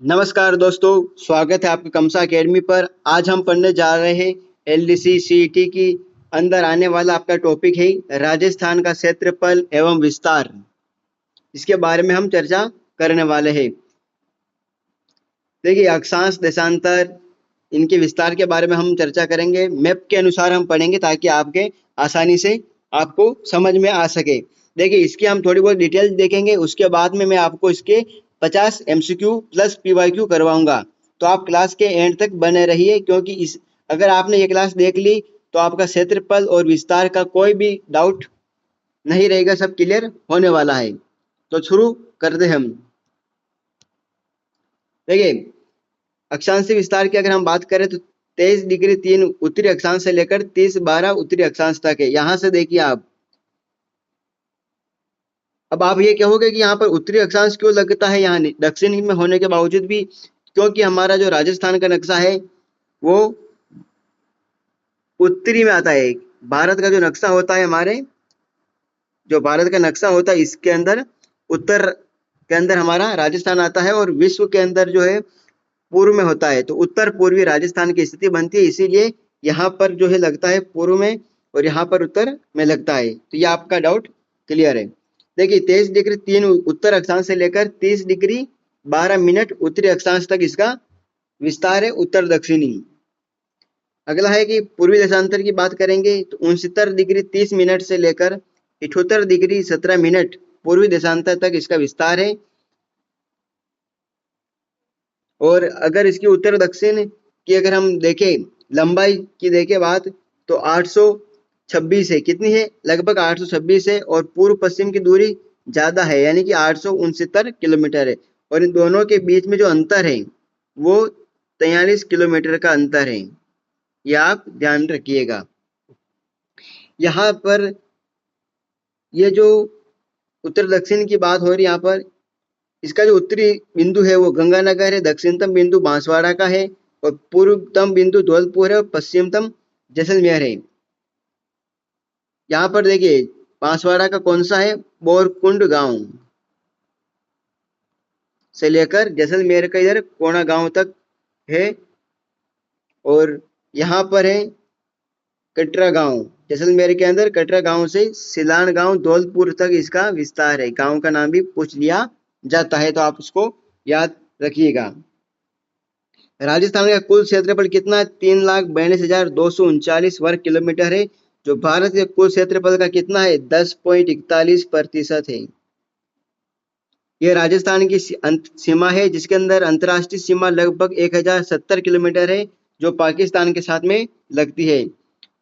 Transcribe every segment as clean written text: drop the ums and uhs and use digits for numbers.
नमस्कार दोस्तों, स्वागत है आपके कमसा एकेडमी पर। आज हम पढ़ने जा रहे हैं एलडीसी सीईटी की अंदर आने वाला आपका टॉपिक है राजस्थान का क्षेत्रफल एवं विस्तार। इसके बारे में हम चर्चा करने वाले हैं। देखिए, अक्षांश, देशांतर, इनके विस्तार के बारे में हम चर्चा करेंगे। मैप के अनुसार हम पढ़ेंगे ताकि आपके आसानी से आपको समझ में आ सके। देखिए, इसकी हम थोड़ी बहुत डिटेल देखेंगे, उसके बाद में मैं आपको इसके 50 एमसीक्यू प्लस पीवाईक्यू करवाऊंगा। तो आप क्लास के एंड तक बने रहिए, क्योंकि अगर आपने ये क्लास देख ली तो आपका क्षेत्रफल और विस्तार का कोई भी डाउट नहीं रहेगा, सब क्लियर होने वाला है। तो शुरू करते हैं हम। देखिए, अक्षांश विस्तार की अगर हम बात करें तो 23 डिग्री 3 उत्तरी अक्षांश से लेकर 30 12 उत्तरी अक्षांश तक है। यहां से देखिए आप, अब आप ये कहोगे कि यहाँ पर उत्तरी अक्षांश क्यों लगता है यहाँ दक्षिण में होने के बावजूद भी, क्योंकि हमारा जो राजस्थान का नक्शा है वो उत्तरी में आता है। भारत का जो नक्शा होता है, हमारे जो भारत का नक्शा होता है, इसके अंदर उत्तर के अंदर हमारा राजस्थान आता है, और विश्व के अंदर जो है पूर्व में होता है। तो उत्तर पूर्वी राजस्थान की स्थिति बनती है, इसीलिए यहाँ पर जो है लगता है पूर्व में, और यहाँ पर उत्तर में लगता है। तो ये आपका डाउट क्लियर है। देखिए, 23 डिग्री 3 उत्तर अक्षांश से लेकर 30 डिग्री 12 मिनट उत्तरी अक्षांश तक इसका विस्तार है, उत्तर दक्षिणी। अगला है कि पूर्वी देशांतर की बात करेंगे तो 69 डिग्री 30 मिनट से लेकर 78 डिग्री 17 मिनट पूर्वी देशांतर तक इसका विस्तार है। और अगर इसकी उत्तर दक्षिण की अगर हम देखें, लंबाई की देखें बात, तो 826 है। कितनी है? लगभग 826 है। और पूर्व पश्चिम की दूरी ज्यादा है, यानी कि 869 किलोमीटर है। और इन दोनों के बीच में जो अंतर है वो 43 किलोमीटर का अंतर है। यह आप ध्यान रखिएगा। यहाँ पर ये जो उत्तर दक्षिण की बात हो रही है, यहाँ पर इसका जो उत्तरी बिंदु है वो गंगानगर है, दक्षिणतम बिंदु बांसवाड़ा का है, और पूर्वतम बिंदु धौलपुर है, और पश्चिमतम जैसलमेर है। यहाँ पर देखिए, बांसवाड़ा का कौन सा है? बोरकुंड गांव से लेकर जैसलमेर का इधर कोणा गांव तक है। और यहाँ पर है कटरा गांव, जैसलमेर के अंदर कटरा गांव से सिलान गांव धौलपुर तक इसका विस्तार है। गांव का नाम भी पूछ लिया जाता है, तो आप उसको याद रखिएगा। राजस्थान का कुल क्षेत्रफल कितना है? 3,42,239 वर्ग किलोमीटर है, जो भारत के कुल क्षेत्रफल का कितना है? 10.41% है। यह राजस्थान की सीमा है, जिसके अंदर अंतर्राष्ट्रीय सीमा लगभग 1070 किलोमीटर है, जो पाकिस्तान के साथ में लगती है।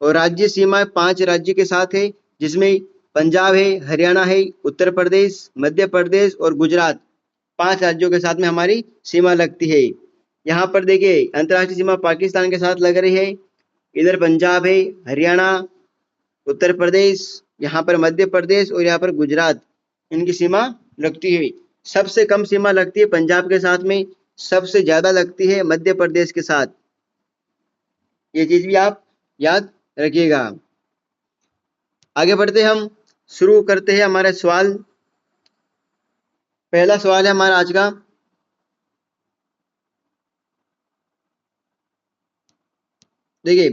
और राज्य सीमा 5 राज्य के साथ है, जिसमें पंजाब है, हरियाणा है, उत्तर प्रदेश, मध्य प्रदेश और गुजरात। 5 राज्यों के साथ में हमारी सीमा लगती है। यहाँ पर देखिए, अंतर्राष्ट्रीय सीमा पाकिस्तान के साथ लग रही है। इधर पंजाब है, हरियाणा, उत्तर प्रदेश, यहाँ पर मध्य प्रदेश और यहाँ पर गुजरात, इनकी सीमा लगती है। सबसे कम सीमा लगती है पंजाब के साथ में, सबसे ज्यादा लगती है मध्य प्रदेश के साथ। ये चीज भी आप याद रखिएगा। आगे बढ़ते हम, शुरू करते हैं हमारा सवाल। पहला सवाल है हमारा आज का। देखिए,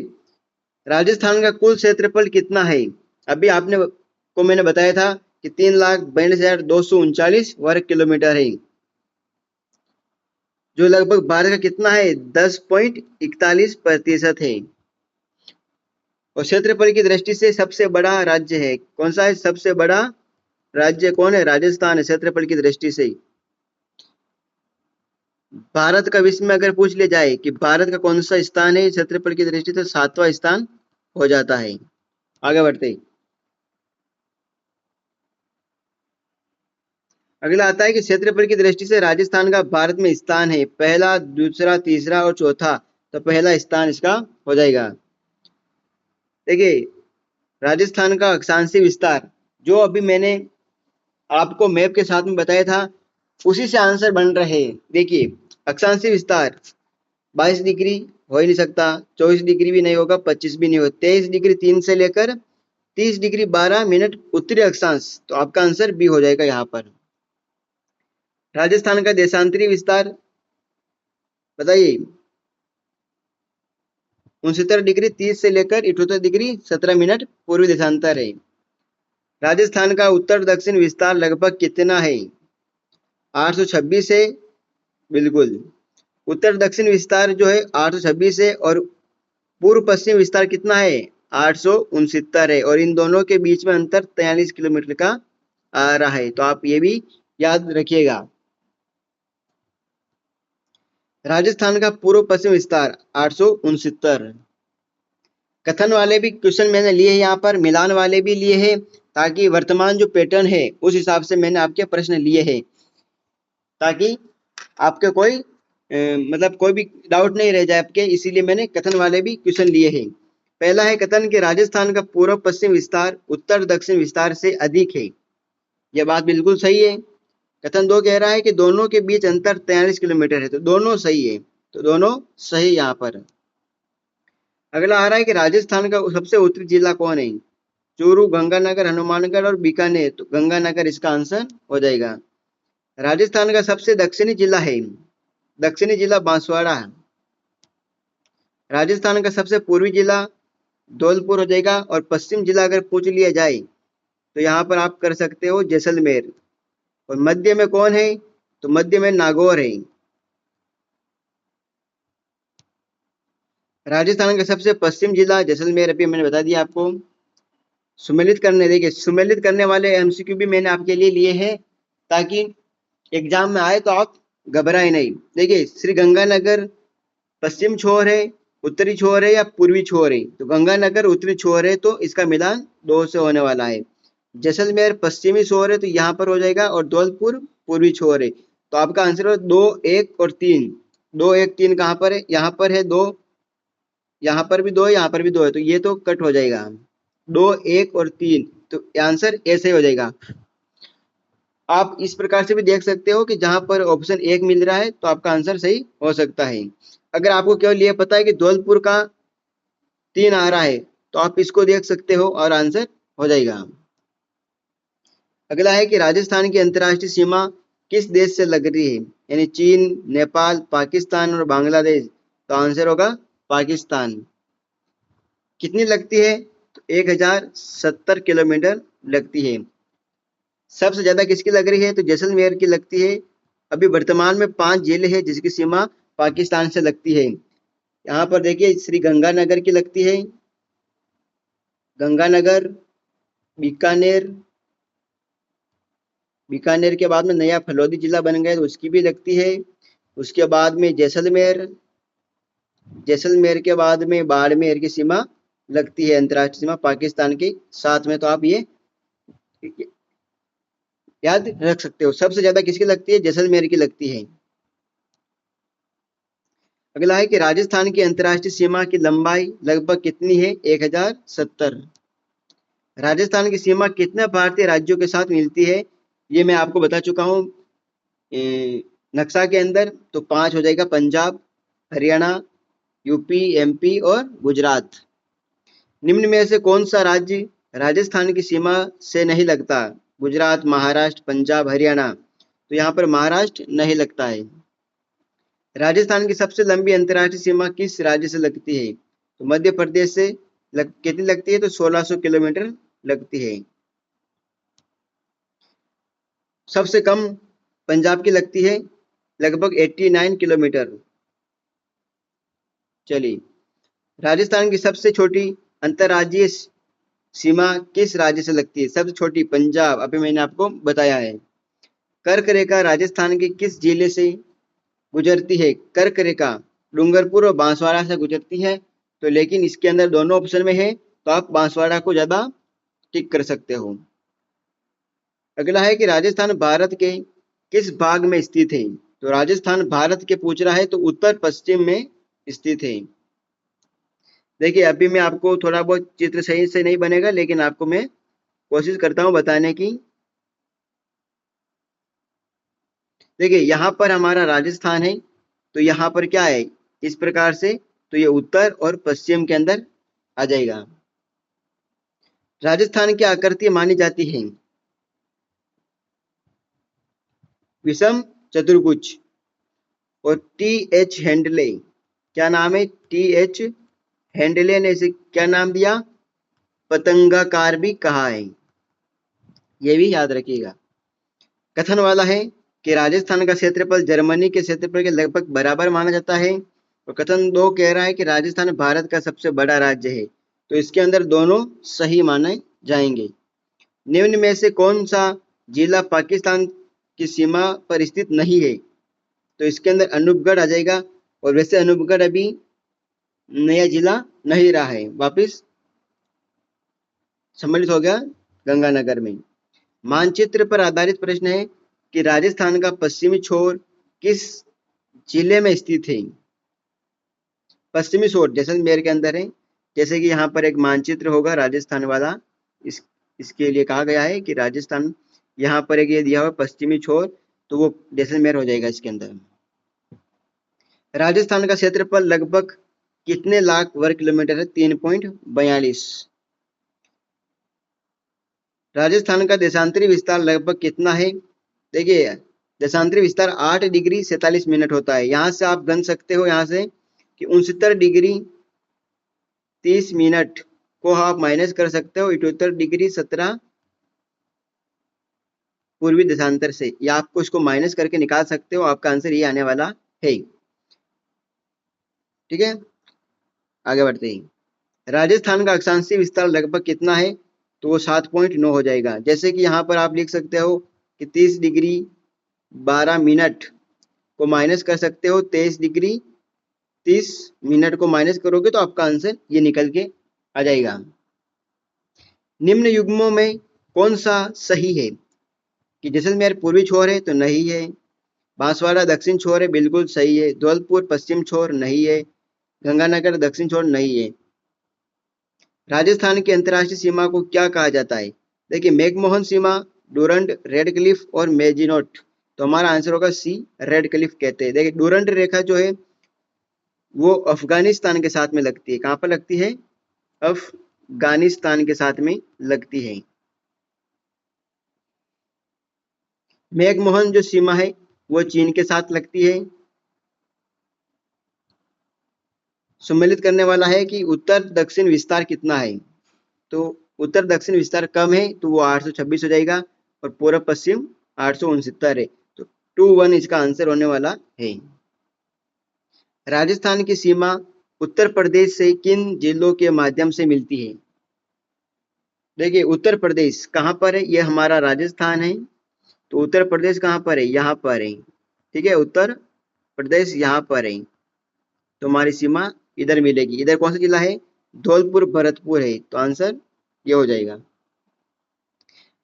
राजस्थान का कुल क्षेत्रफल कितना है? अभी आपने को मैंने बताया था कि 3,42,239 वर्ग किलोमीटर है, जो लगभग भारत का कितना है? 10.41% है। और क्षेत्रफल की दृष्टि से सबसे बड़ा राज्य है कौन सा है? सबसे बड़ा राज्य कौन है? राजस्थान है, क्षेत्रफल की दृष्टि से। भारत का विश्व में अगर पूछ लिया जाए कि भारत का कौन सा स्थान है क्षेत्रफल की दृष्टि से, 7वां स्थान हो जाता है। आगे बढ़ते, अगला आता है कि क्षेत्रफल की दृष्टि से राजस्थान का भारत में स्थान है पहला, दूसरा, तीसरा और चौथा। तो पहला स्थान इसका हो जाएगा। देखिए, राजस्थान का अक्षांशीय विस्तार जो अभी मैंने आपको मैप के साथ में बताया था, उसी से आंसर बन रहे हैं। देखिए, अक्षांशीय विस्तार 22 डिग्री हो ही नहीं सकता, 24 डिग्री भी नहीं होगा, 25 भी नहीं होगा। 23 डिग्री 3 से लेकर 30 डिग्री 12 मिनट उत्तरी अक्षांश, तो आपका आंसर बी हो जाएगा यहाँ पर। राजस्थान का देशांतरी विस्तार बताइए। 69 डिग्री 30 से लेकर 78 डिग्री 17 मिनट पूर्वी देशांतर है। राजस्थान का उत्तर दक्षिण विस्तार लगभग कितना है? 826 है, बिल्कुल। उत्तर दक्षिण विस्तार जो है 826 है, और पूर्व पश्चिम विस्तार कितना है? 869 है, और इन दोनों के बीच में अंतर 43 किलोमीटर का आ रहा है, तो आप ये भी याद रखिएगा। राजस्थान का पूर्व पश्चिम विस्तार 869। कथन वाले भी क्वेश्चन मैंने लिए हैं, यहाँ पर मिलान वाले भी लिए हैं, ताकि वर्तमान जो पैटर्न है उस हिसाब से मैंने आपके प्रश्न लिए हैं, ताकि आपके कोई मतलब कोई भी डाउट नहीं रह जाए आपके, इसीलिए मैंने कथन वाले भी क्वेश्चन लिए हैं। पहला है कथन कि राजस्थान का पूर्व पश्चिम विस्तार उत्तर दक्षिण विस्तार से अधिक है। यह बात बिल्कुल सही है। कथन 2 कह रहा है कि दोनों के बीच अंतर 43 किलोमीटर है, तो दोनों सही है, तो दोनों सही यहाँ पर। अगला आ रहा है कि राजस्थान का सबसे उत्तरी जिला कौन है? चूरू, गंगानगर, हनुमानगढ़ और बीकानेर, तो गंगानगर इसका आंसर हो जाएगा। राजस्थान का सबसे दक्षिणी जिला है, दक्षिणी जिला बांसवाड़ा है। राजस्थान का सबसे पूर्वी जिला धौलपुर हो जाएगा, और पश्चिम जिला अगर पूछ लिया जाए तो यहाँ पर आप कर सकते हो जैसलमेर। और मध्य में कौन है? तो मध्य में नागौर है। राजस्थान का सबसे पश्चिम जिला जैसलमेर, अभी मैंने बता दिया आपको। सुमेलित करने, देखिए सुमेलित करने वाले एमसीक्यू भी मैंने आपके लिए हैं, ताकि एग्जाम में आए तो आप घबराए नहीं। देखिए श्री गंगानगर पश्चिम छोर है, उत्तरी छोर है या पूर्वी छोर है? तो गंगानगर उत्तरी छोर है, तो इसका मिलान 2 से होने वाला है। जैसलमेर पश्चिमी छोर है, तो यहाँ पर हो जाएगा, और धौलपुर पूर्वी छोर है, तो आपका आंसर हो 2, 1 और 3। 2, 1, 3 कहाँ पर है? यहाँ पर है 2, यहाँ पर भी 2 है, यहाँ पर भी 2 है, तो ये तो कट हो जाएगा। 2, 1 और 3, तो आंसर ऐसे हो जाएगा। आप इस प्रकार से भी देख सकते हो कि जहां पर ऑप्शन 1 मिल रहा है तो आपका आंसर सही हो सकता है। अगर आपको केवल ये पता है कि धौलपुर का 3 आ रहा है, तो आप इसको देख सकते हो और आंसर हो जाएगा। अगला है कि राजस्थान की अंतर्राष्ट्रीय सीमा किस देश से लग रही है? यानी चीन, नेपाल, पाकिस्तान और बांग्लादेश, तो आंसर होगा पाकिस्तान। कितनी लगती है? तो 1070 किलोमीटर लगती है। सबसे ज्यादा किसकी लग रही है? तो जैसलमेर की लगती है। अभी वर्तमान में 5 जिले हैं जिसकी सीमा पाकिस्तान से लगती है। यहाँ पर देखिए श्री गंगानगर की लगती है, गंगानगर, बीकानेर, बीकानेर के बाद में नया फलौदी जिला बन गया तो उसकी भी लगती है। उसके बाद में जैसलमेर, जैसलमेर के बाद में बाड़मेर की सीमा लगती है, अंतर्राष्ट्रीय सीमा पाकिस्तान के साथ में, तो आप ये याद रख सकते हो। सबसे ज्यादा किसकी लगती है? जैसलमेर की लगती है। अगला है कि राजस्थान की अंतर्राष्ट्रीय सीमा की लंबाई लगभग कितनी है? 1070। राजस्थान की सीमा कितने भारतीय राज्यों के साथ मिलती है? ये मैं आपको बता चुका हूँ नक्शा के अंदर, तो 5 हो जाएगा, पंजाब, हरियाणा, यूपी, एमपी और गुजरात। निम्न में से कौन सा राज्य राजस्थान की सीमा से नहीं लगता? गुजरात, महाराष्ट्र, पंजाब, हरियाणा, तो यहाँ पर महाराष्ट्र नहीं लगता है। राजस्थान की सबसे लंबी अंतर्राष्ट्रीय सीमा किस राज्य से लगती है? तो मध्य प्रदेश से कितनी लगती है? तो 1600 किलोमीटर लगती है। सबसे कम पंजाब की लगती है, लगभग 89 किलोमीटर। चलिए, राजस्थान की सबसे छोटी अंतर्राज्यीय सीमा किस राज्य से लगती है? सबसे छोटी पंजाब, अभी मैंने आपको बताया है। कर्क रेखा राजस्थान के किस जिले से गुजरती है? कर्क रेखा डूंगरपुर और बांसवाड़ा से गुजरती है, तो लेकिन इसके अंदर दोनों ऑप्शन में है, तो आप बांसवाड़ा को ज्यादा टिक कर सकते हो। अगला है कि राजस्थान भारत के किस भाग में स्थित है? तो राजस्थान भारत के पूछ रहा है, तो उत्तर पश्चिम में स्थित है। देखिए अभी मैं आपको थोड़ा बहुत चित्र सही से नहीं बनेगा, लेकिन आपको मैं कोशिश करता हूँ बताने की। देखिए यहाँ पर हमारा राजस्थान है, तो यहाँ पर क्या है इस प्रकार से, तो ये उत्तर और पश्चिम के अंदर आ जाएगा। राजस्थान की आकृति मानी जाती है विषम चतुर्भुज। और T.H. हेंडले, क्या नाम है? T.H. हेंडले ने इसे क्या नाम दिया? पतंगाकार भी कहा है, ये भी याद रखिएगा। कथन वाला है कि राजस्थान का क्षेत्रफल जर्मनी के क्षेत्रफल के लगभग बराबर माना जाता है, और कथन 2 कह रहा है कि राजस्थान भारत का सबसे बड़ा राज्य है। तो इसके अंदर दोनों सही माने जाएंगे। निम्न में से कौन सा जिला पाकिस्तान की सीमा पर स्थित नहीं है? तो इसके अंदर अनूपगढ़ आ जाएगा, और वैसे अनूपगढ़ अभी नया जिला नहीं रहा है, वापिस सम्मिलित हो गया गंगानगर में। मानचित्र पर आधारित प्रश्न है कि राजस्थान का पश्चिमी छोर किस जिले में स्थित है? पश्चिमी छोर जैसलमेर के अंदर है। जैसे कि यहाँ पर एक मानचित्र होगा राजस्थान वाला, इसके लिए कहा गया है कि राजस्थान, यहाँ पर एक ये दिया हुआ पश्चिमी छोर, तो वो जैसलमेर हो जाएगा इसके अंदर। राजस्थान का क्षेत्रफल लगभग कितने लाख वर्ग किलोमीटर है? 3.42। राजस्थान का देशांतरी विस्तार लगभग कितना है? देखिए, देशांतरी विस्तार 8 डिग्री 47 मिनट होता है। यहाँ से आप गन सकते हो यहाँ से कि 69 डिग्री 30 मिनट को आप माइनस कर सकते हो 78 डिग्री 17 पूर्वी देशांतर से, या आपको इसको माइनस करके निकाल सकते हो। आपका आंसर ये आने वाला है। ठीक है, आगे बढ़ते हैं। राजस्थान का अक्षांशीय विस्तार लगभग कितना है? तो वो 7.9 हो जाएगा। जैसे कि यहाँ पर आप लिख सकते हो कि 30 डिग्री 12 मिनट को माइनस कर सकते हो 23 डिग्री 30 मिनट को माइनस करोगे तो आपका आंसर ये निकल के आ जाएगा। निम्न युग्मों में कौन सा सही है? कि जैसलमेर पूर्वी छोर है तो नहीं है, बांसवाड़ा दक्षिण छोर है, बिल्कुल सही है, धौलपुर पश्चिम छोर नहीं है, गंगानगर दक्षिण छोर नहीं है। राजस्थान की अंतर्राष्ट्रीय सीमा को क्या कहा जाता है? देखिए, मैकमोहन सीमा, डूरंड, रेड क्लिफ और मेजिनोट। तो हमारा आंसर होगा सी, रेड क्लिफ कहते हैं। देखिए, डूरंड रेखा जो है वो अफगानिस्तान के साथ में लगती है। कहाँ पर लगती है? अफगानिस्तान के साथ में लगती है। मैकमोहन जो सीमा है वो चीन के साथ लगती है। सम्मिलित करने वाला है कि उत्तर दक्षिण विस्तार कितना है? तो उत्तर दक्षिण विस्तार कम है तो वो 826 हो जाएगा, और पूर्व पश्चिम 869 है। तो 2-1 इसका आंसर होने वाला है। राजस्थान की सीमा उत्तर प्रदेश से किन जिलों के माध्यम से मिलती है? देखिए, उत्तर प्रदेश कहाँ पर है? ये हमारा राजस्थान है, तो उत्तर प्रदेश कहाँ पर है? यहाँ पर है। ठीक है, उत्तर प्रदेश यहाँ पर है, तो हमारी सीमा इधर मिलेगी। इधर कौन सा जिला है? धौलपुर भरतपुर है, तो आंसर ये हो जाएगा।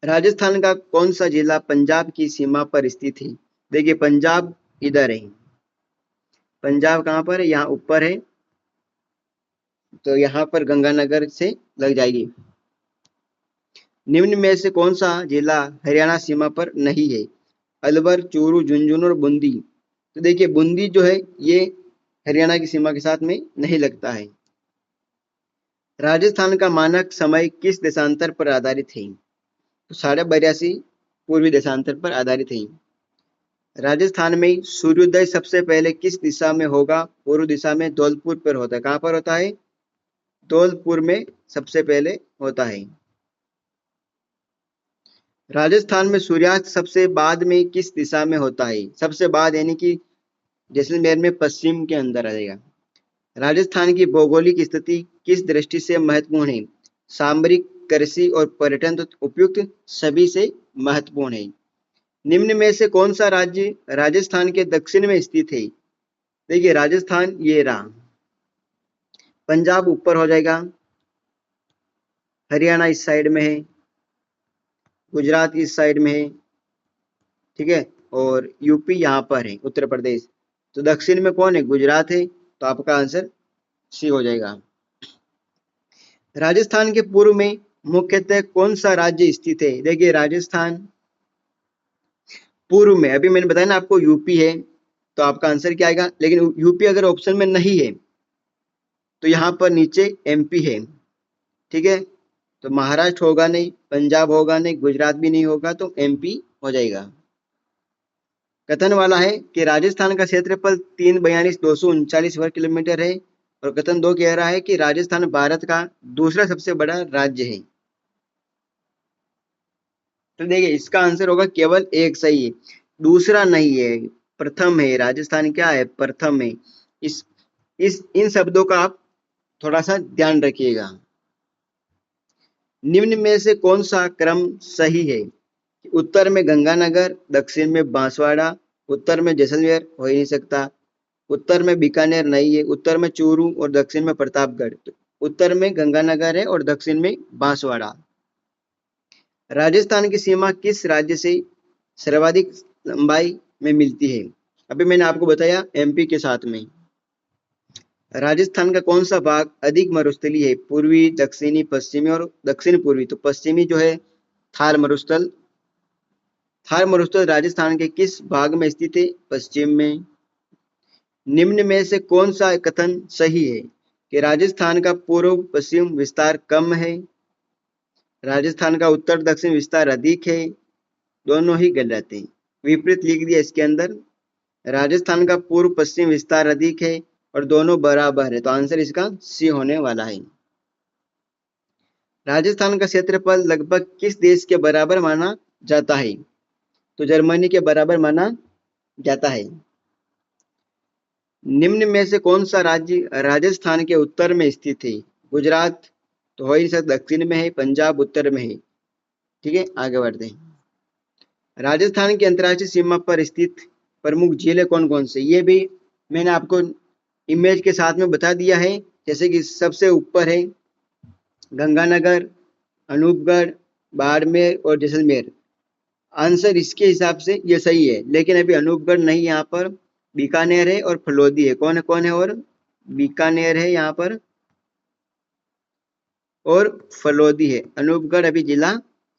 राजस्थान का कौन सा जिला पंजाब की सीमा पर स्थित है? देखिए, पंजाब इधर है। पंजाब कहाँ पर है? यहाँ ऊपर है, तो यहाँ पर गंगानगर से लग जाएगी। निम्न में से कौन सा जिला हरियाणा सीमा पर नहीं है? अलवर, चूरू, झुंझुनू और बूंदी। तो देखिए, बूंदी जो है ये हरियाणा की सीमा के साथ में नहीं लगता है। राजस्थान का मानक समय किस देशांतर पर आधारित है? तो 82.5 पूर्वी देशांतर पर आधारित है। राजस्थान में सूर्योदय सबसे पहले किस दिशा में होगा? पूर्व दिशा में, धौलपुर पर होता है। कहाँ पर होता है? धौलपुर में सबसे पहले होता है। राजस्थान में सूर्यास्त सबसे बाद में किस दिशा में होता है? सबसे बाद यानी कि जैसलमेर में पश्चिम के अंदर आ जाएगा। राजस्थान की भौगोलिक स्थिति किस दृष्टि से महत्वपूर्ण है? सामरिक, कृषि और पर्यटन तो उपयुक्त सभी से महत्वपूर्ण है। निम्न में से कौन सा राज्य राजस्थान के दक्षिण में स्थित है? देखिए, राजस्थान ये रहा, पंजाब ऊपर हो जाएगा, हरियाणा इस साइड में है, गुजरात इस साइड में है, ठीक है, और यूपी यहाँ पर है, उत्तर प्रदेश। तो दक्षिण में कौन है? गुजरात है, तो आपका आंसर सी हो जाएगा। राजस्थान के पूर्व में मुख्यतः कौन सा राज्य स्थित है? देखिए, राजस्थान पूर्व में, अभी मैंने बताया ना आपको यूपी है, तो आपका आंसर क्या आएगा? लेकिन यूपी अगर ऑप्शन में नहीं है तो यहाँ पर नीचे एमपी है। ठीक है, तो महाराष्ट्र होगा नहीं, पंजाब होगा नहीं, गुजरात भी नहीं होगा, तो एमपी हो जाएगा। कथन वाला है कि राजस्थान का क्षेत्रफल 342,239 वर्ग किलोमीटर है, और कथन 2 कह रहा है कि राजस्थान भारत का दूसरा सबसे बड़ा राज्य है। तो देखिए इसका आंसर होगा केवल एक सही है, दूसरा नहीं है, प्रथम है। राजस्थान क्या है? प्रथम है। इस इन शब्दों का आप थोड़ा सा ध्यान रखिएगा। निम्न में से कौन सा क्रम सही है? उत्तर में गंगानगर, दक्षिण में बांसवाड़ा, उत्तर में जैसलमेर हो ही नहीं सकता, उत्तर में बीकानेर नहीं है, उत्तर में चूरू और दक्षिण में प्रतापगढ़। तो उत्तर में गंगानगर है और दक्षिण में बांसवाड़ा। राजस्थान की सीमा किस राज्य से सर्वाधिक लंबाई में मिलती है? अभी मैंने आपको बताया एमपी के साथ में। राजस्थान का कौन सा भाग अधिक मरुस्थलीय है? पूर्वी, दक्षिणी, पश्चिमी और दक्षिण पूर्वी। तो पश्चिमी जो है थार मरुस्थल। थार मरुस्थल राजस्थान के किस भाग में स्थित है? पश्चिम में। निम्न में से कौन सा कथन सही है कि राजस्थान का पूर्व पश्चिम विस्तार कम है, राजस्थान का उत्तर दक्षिण विस्तार अधिक है? दोनों ही गलत है, विपरीत लिख दिया इसके अंदर। राजस्थान का पूर्व पश्चिम विस्तार अधिक है और दोनों बराबर है, तो आंसर इसका सी होने वाला है। राजस्थान का क्षेत्रफल लगभग किस देश के बराबर माना जाता है? तो जर्मनी के बराबर माना जाता है। निम्न में से कौन सा राज्य राजस्थान के उत्तर में स्थित है? गुजरात तो हो ही नहीं सकता, दक्षिण में है। पंजाब उत्तर में है। ठीक है, आगे बढ़ते हैं। राजस्थान की अंतर्राष्ट्रीय सीमा पर स्थित प्रमुख झीलें कौन कौन से? ये भी मैंने आपको इमेज के साथ में बता दिया है। जैसे कि सबसे ऊपर है गंगानगर, अनूपगढ़, बाड़मेर और जैसलमेर। आंसर इसके हिसाब से ये सही है, लेकिन अभी अनूपगढ़ नहीं, यहाँ पर बीकानेर है और फलोदी है। कौन है? और बीकानेर है यहाँ पर और फलोदी है। अनूपगढ़ अभी जिला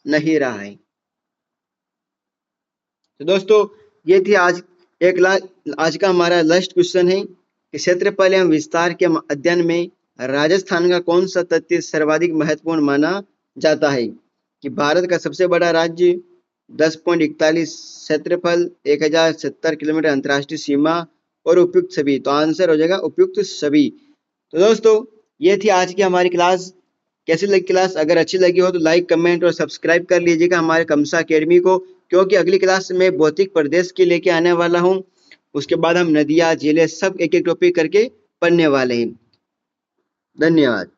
नहीं रहा है। तो दोस्तों ये थी आज का हमारा लास्ट क्वेश्चन है कि क्षेत्रफल एवं विस्तार के अध्ययन में राजस्थान का कौन सा तथ्य सर्वाधिक महत्वपूर्ण माना जाता है? कि भारत का सबसे बड़ा राज्य, 10.41 क्षेत्रफल, 1070 किलोमीटर अंतर्राष्ट्रीय सीमा और उपयुक्त सभी। तो आंसर हो जाएगा उपयुक्त सभी। तो दोस्तों ये थी आज की हमारी क्लास। कैसी लगी क्लास? अगर अच्छी लगी हो तो लाइक, कमेंट और सब्सक्राइब कर लीजिएगा हमारे कमसा अकेडमी को, क्योंकि अगली क्लास में भौतिक प्रदेश की लेके आने वाला हूँ। उसके बाद हम नदियाँ, झीलें सब एक एक टॉपिक करके पढ़ने वाले हैं। धन्यवाद।